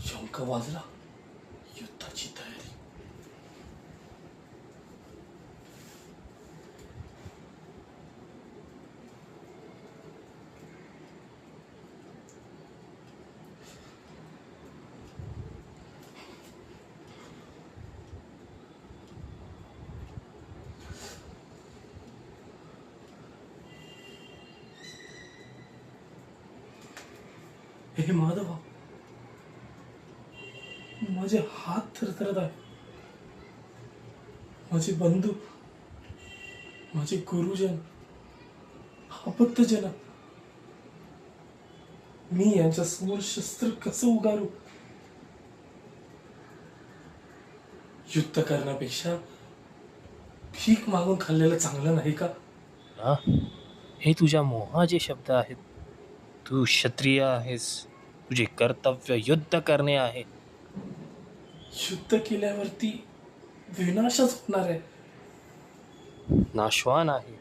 शंख वाजला. युद्धाची तयारी. हे माधवा, माझे हात थरथरत आहे. माझे बंधू, माझे गुरुजन, आपत्तजन, मी यांच्या समोर शस्त्र कसं उगारू? युद्ध करण्यापेक्षा भीक मागून खाल्लेलं चांगलं नाही का? ना, हे तुझ्या मोहाचे शब्द आहेत. तू क्षत्रिय आहेस. तुझे कर्तव्य युद्ध करणे आहे. युद्ध केल्यावरती विनाशच होणार आहे. नाशवान आहे.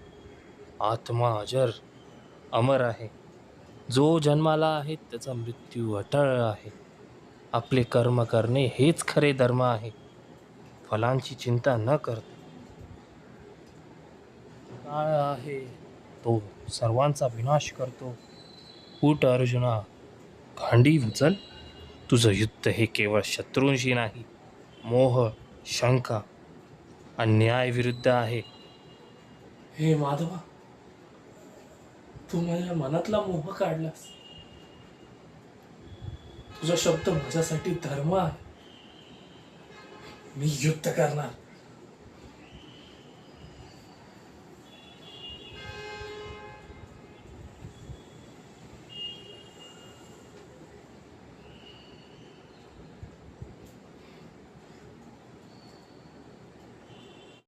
आत्मा अजर अमर आहे. जो जन्माला आहे त्याचा मृत्यू अटळ आहे. आपले कर्म करणे हेच खरे धर्म आहे. फलांची चिंता न करता. काळ आहे तो सर्वांचा विनाश करतो. उठ अर्जुना, खांडी उचल. तुझं युद्ध हे केवळ शत्रूंशी नाही, मोह, शंका, अन्याय विरुद्ध आहे. हे माधवा, तू माझ्या मनातला मोह काढलास. तुझा शब्द माझ्यासाठी धर्म आहे. मी युद्ध करणार.